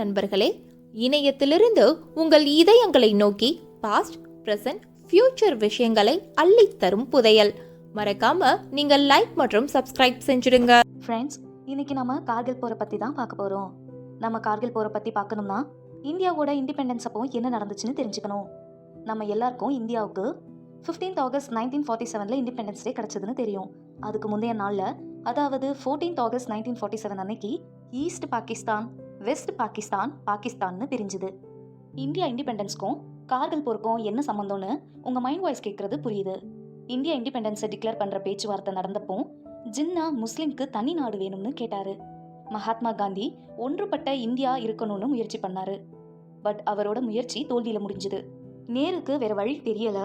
நண்பர்களே, இணையத்திலிருந்து உங்கள் இதயங்களை நோக்கி பாஸ்ட், பிரசன்ட், ஃபியூச்சர் விஷயங்களை அள்ளித் தரும் புதையல். மறக்காம நீங்கள் லைக் மற்றும் சப்ஸ்கிரைப் செஞ்சிடுங்க. ஃப்ரெண்ட்ஸ், இன்னைக்கு நம்ம கார்கில் போரை பற்றி தான் பார்க்க போகிறோம். நம்ம கார்கில் போரை பற்றி பார்க்கணும்னா இந்தியாவோட இண்டிபெண்டன்ஸ் அப்போ என்ன நடந்துச்சுன்னு தெரிஞ்சுக்கணும். நம்ம எல்லாருக்கும் இந்தியாவுக்கு 15th August 1947 இண்டிபெண்டன்ஸ் டே கிடச்சதுன்னு தெரியும். அதுக்கு முந்தைய நாளில், அதாவது 14th August 1947 அன்னைக்கு ஈஸ்ட் பாகிஸ்தான், வெஸ்ட் பாகிஸ்தான், பாகிஸ்தான்னு பிரிஞ்சுது. இந்தியா இண்டிபெண்டன்ஸ்க்கும் கார்கில் போருக்கும் என்ன சம்மந்தம்னு உங்கள் மைண்ட் வாய்ஸ் கேட்குறது புரியுது. இந்தியா இண்டிபெண்டன்ஸை டிக்ளேர் பண்ணுற பேச்சுவார்த்தை நடந்தப்போ ஜின்னா முஸ்லிம்க்கு தனி நாடு வேணும்னு கேட்டாரு. மகாத்மா காந்தி ஒன்றுபட்ட இந்தியா இருக்கணும்னு முயற்சி பண்ணாரு. பட் அவரோட முயற்சி தோல்வியில் முடிஞ்சுது. நேருக்கு வேற வழி தெரியல.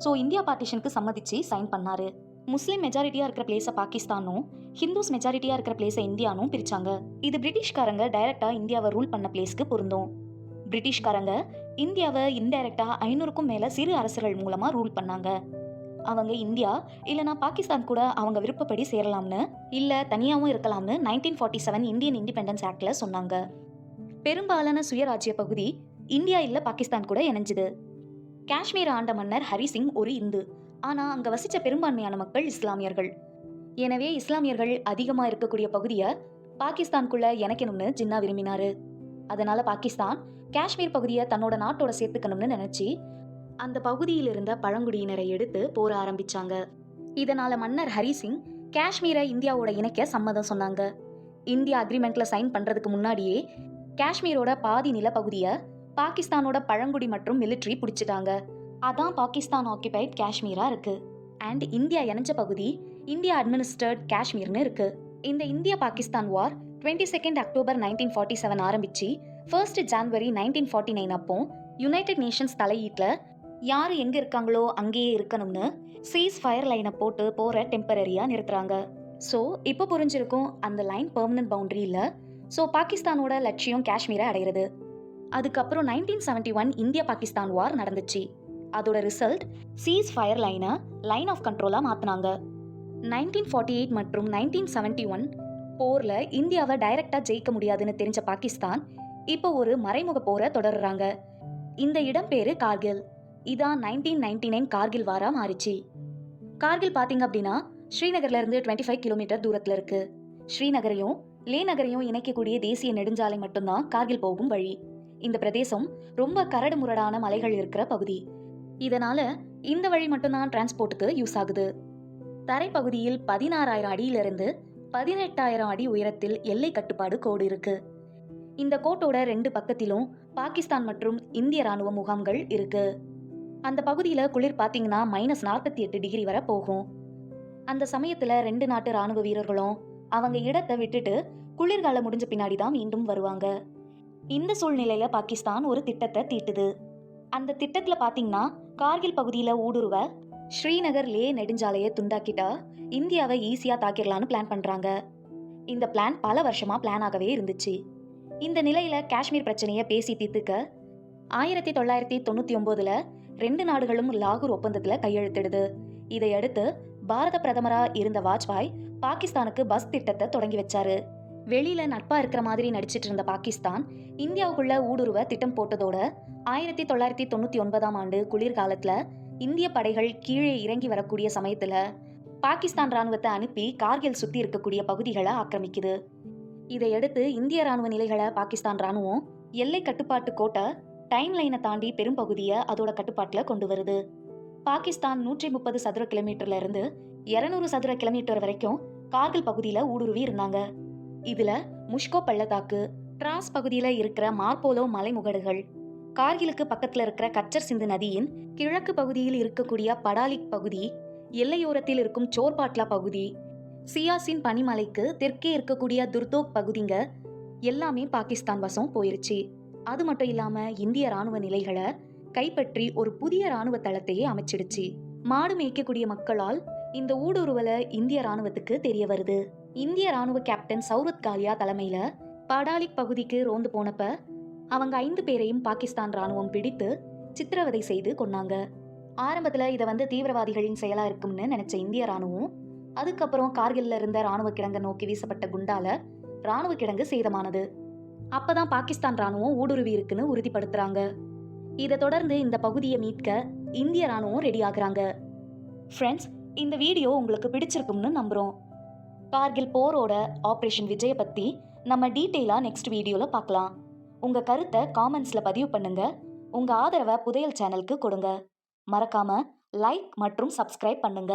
ஸோ இந்தியா பார்ட்டிஷனுக்கு சம்மதிச்சு சைன் பண்ணாரு. முஸ்லீம் மெஜாரிட்டியாக இருக்கிற பிளேஸை பாகிஸ்தானும், ஹிந்துஸ் மெஜாரிட்டியாக இருக்கிற பிளேஸை இந்தியானும் பிரிச்சாங்க. இது பிரிட்டிஷ்காரங்க டைரக்டாக இந்தியாவை ரூல் பண்ண பிளேஸ்க்கு பொருந்தும். பிரிட்டிஷ்காரங்க இந்தியாவை இன்டைரக்டா 500க்கும் மேல சிறு அரசர்கள் மூலமா ரூல் பண்ணாங்க. அவங்க இந்தியா இல்லைனா பாகிஸ்தான் கூட அவங்க விருப்பப்படி சேரலாம்னு, இல்லை தனியாகவும் இருக்கலாம்னு 1947 இந்தியன் இண்டிபெண்டன்ஸ் ஆக்ட்ல சொன்னாங்க. பெரும்பாலான சுயராஜ்ய பகுதி இந்தியா இல்லை பாகிஸ்தான் கூட இணைஞ்சுது. காஷ்மீர் ஆண்ட மன்னர் ஹரிசிங் ஒரு இந்து. ஆனால் அங்கே வசித்த பெரும்பான்மையான மக்கள் இஸ்லாமியர்கள். எனவே இஸ்லாமியர்கள் அதிகமாக இருக்கக்கூடிய பகுதியை பாகிஸ்தானுக்குள்ள இணைக்கணும்னு ஜின்னா விரும்பினாரு. அதனால பாகிஸ்தான் காஷ்மீர் பகுதியை தன்னோட நாட்டோட சேர்த்துக்கணும்னு நினைச்சு அந்த பகுதியில் இருந்த பழங்குடியினரை எடுத்து போர ஆரம்பிச்சாங்க. இதனால மன்னர் ஹரிசிங் காஷ்மீரை இந்தியாவோட இணைக்க சம்மதம் சொன்னாங்க. இந்தியா அக்ரிமெண்ட்ல சைன் பண்றதுக்கு முன்னாடியே காஷ்மீரோட பாதி நிலப்பகுதியை பாகிஸ்தானோட பழங்குடி மற்றும் மிலிட்ரி பிடிச்சிட்டாங்க. அதான் பாகிஸ்தான் ஆக்கிபைட் காஷ்மீரா இருக்கு. அண்ட் இந்தியா இணைஞ்ச பகுதி இந்தியா அட்மினிஸ்ட்ரேட் காஷ்மீர்னு இருக்கு. இந்த இந்தியா பாகிஸ்தான் வார் 22 அக்டோபர் 1947 ஆரம்பிச்சு 1 ஜனவரி 1949 அப்போ யுனைடெட் நேஷன்ஸ் தலையீட்டில் யார் எங்கே இருக்காங்களோ அங்கேயே இருக்கணும்னு சீஸ் ஃபயர் லைனை போட்டு போற டெம்பரரியாக நிறுத்துறாங்க. ஸோ இப்போ புரிஞ்சிருக்கும், அந்த லைன் பெர்மனன்ட் பவுண்டரி இல்லை. ஸோ பாகிஸ்தானோட லட்சியம் காஷ்மீரை அடைகிறது. அதுக்கப்புறம் 1971 இந்தியா பாகிஸ்தான் வார் நடந்துச்சு. அதோட ரிசல்ட் சீஸ் ஃபயர் லைனை லைன் ஆஃப் கண்ட்ரோலாக மாற்றினாங்க. 1948 மற்றும் 1971 போரில் இந்தியாவை டைரக்டாக ஜெயிக்க முடியாதுன்னு தெரிஞ்ச பாகிஸ்தான் இப்போ ஒரு மறைமுக போரை தொடர்றாங்க. இந்த இடம் பேரு கார்கில். இதான் 1999 கார்கில் வாரா மாறிச்சு. கார்கில் பார்த்தீங்க அப்படின்னா ஸ்ரீநகர்ல இருந்து 25 கிலோமீட்டர் தூரத்தில் இருக்கு. ஸ்ரீநகரையும் லே நகரையும் இணைக்கக்கூடிய தேசிய நெடுஞ்சாலை மட்டும்தான் கார்கில் போகும் வழி. இந்த பிரதேசம் ரொம்ப கரடு முரடான மலைகள் இருக்கிற பகுதி. இதனால இந்த வழி மட்டும்தான் டிரான்ஸ்போர்ட்டுக்கு யூஸ் ஆகுது. தரைப்பகுதியில் 16,000 அடியிலிருந்து 18,000 அடி உயரத்தில் எல்லை கட்டுப்பாடு கோடு இருக்கு. இந்த கோட்டோட 2 பக்கத்திலும் பாகிஸ்தான் மற்றும் இந்திய ராணுவ முகாம்கள் இருக்கு. அந்த பகுதியில் குளிர் பார்த்தீங்கன்னா -48 டிகிரி வரை போகும். அந்த சமயத்தில் 2 நாட்டு ராணுவ வீரர்களும் அவங்க இடத்தை விட்டுட்டு குளிர்காலம் முடிஞ்ச பின்னாடி தான் மீண்டும் வருவாங்க. இந்த சூழ்நிலையில பாகிஸ்தான் ஒரு திட்டத்தை தீட்டுது. அந்த திட்டத்தில் பார்த்தீங்கன்னா கார்கில் பகுதியில் ஊடுருவ ஸ்ரீநகர் லே நெடுஞ்சாலையை துண்டாக்கிட்டா இந்தியாவை ஈஸியாக தாக்கிடலான்னு பிளான் பண்ணுறாங்க. இந்த பிளான் பல வருஷமாக பிளானாகவே இருந்துச்சு. இந்த நிலையில காஷ்மீர் பிரச்சனையை பேசி தீர்த்துக்க 1999 2 நாடுகளும் லாகூர் ஒப்பந்தத்தில் கையெழுத்திடுது. இதையடுத்து பாரத பிரதமரா இருந்த வாஜ்பாய் பாகிஸ்தானுக்கு பஸ் திட்டத்தை தொடங்கி வச்சாரு. வெளியில நட்பா இருக்கிற மாதிரி நடிச்சிட்டு இருந்த பாகிஸ்தான் இந்தியாவுக்குள்ள ஊடுருவ திட்டம் போட்டதோட 1999 ஆண்டு குளிர்காலத்துல இந்திய படைகள் கீழே இறங்கி வரக்கூடிய சமயத்துல பாகிஸ்தான் ராணுவத்தை அனுப்பி கார்கில் சுத்தி இருக்கக்கூடிய பகுதிகளை ஆக்கிரமிக்குது. இதையடுத்து இந்திய ராணுவ நிலைகளை பாகிஸ்தான் ராணுவம் எல்லை கட்டுப்பாட்டு கோட்டை டைம் லைனை தாண்டி பெரும் பகுதியை அதோட கட்டுப்பாட்டில் கொண்டு வருது. பாகிஸ்தான் 130 சதுர கிலோமீட்டர்ல இருந்து 200 சதுர கிலோமீட்டர் வரைக்கும் கார்கில் பகுதியில ஊடுருவி இருந்தாங்க. இதுல முஷ்கோ பள்ளத்தாக்கு, டிராஸ் பகுதியில இருக்கிற மார்போலோ மலைமுகடுகள், கார்கிலுக்கு பக்கத்துல இருக்கிற கச்சர் சிந்து நதியின் கிழக்கு பகுதியில் இருக்கக்கூடிய படாலிக் பகுதி, எல்லையோரத்தில் இருக்கும் சோர்பாட்லா பகுதி, சியாசின் பனிமலைக்கு தெற்கே இருக்கக்கூடிய துர்தோக் பகுதிங்க எல்லாமே பாகிஸ்தான் வசம் போயிருச்சு. அது மட்டும் இல்லாம இந்திய ராணுவ நிலைகளை கைப்பற்றி ஒரு புதிய ராணுவ தளத்தையே அமைச்சிடுச்சு. மாடு மேய்க்கக்கூடிய மக்களால் இந்த ஊடுருவலை இந்திய ராணுவத்துக்கு தெரிய வருது. இந்திய ராணுவ கேப்டன் சௌரத் காலியா தலைமையில படாலிக் பகுதிக்கு ரோந்து போனப்ப அவங்க 5 பேரையும் பாகிஸ்தான் ராணுவம் பிடித்து சித்திரவதை செய்து கொன்னாங்க. ஆரம்பத்துல இதை தீவிரவாதிகளின் செயலா இருக்கும்னு நினைச்ச இந்திய ராணுவம் அதுக்கப்புறம் கார்கில்ல இருந்த ராணுவ கிடங்க நோக்கி வீசப்பட்ட குண்டால ராணுவ கிடங்கு சேதமானது. அப்பதான் பாகிஸ்தான் ராணுவம் ஊடுருவி இருக்குன்னு உறுதிப்படுத்துறாங்க. இதை தொடர்ந்து இந்த பகுதியை மீட்க இந்திய ராணுவம் ரெடி ஆகுறாங்க. ஃப்ரெண்ட்ஸ், இந்த வீடியோ உங்களுக்கு பிடிச்சிருக்கும்னு நம்புறோம். கார்கில் போரோட ஆபரேஷன் விஜயை பத்தி நம்ம டீட்டெயிலா நெக்ஸ்ட் வீடியோல பார்க்கலாம். உங்க கருத்தை காமெண்ட்ஸ்ல பதிவு பண்ணுங்க. உங்க ஆதரவை புதையல் சேனலுக்கு கொடுங்க. மறக்காம லைக் மற்றும் சப்ஸ்கிரைப் பண்ணுங்க.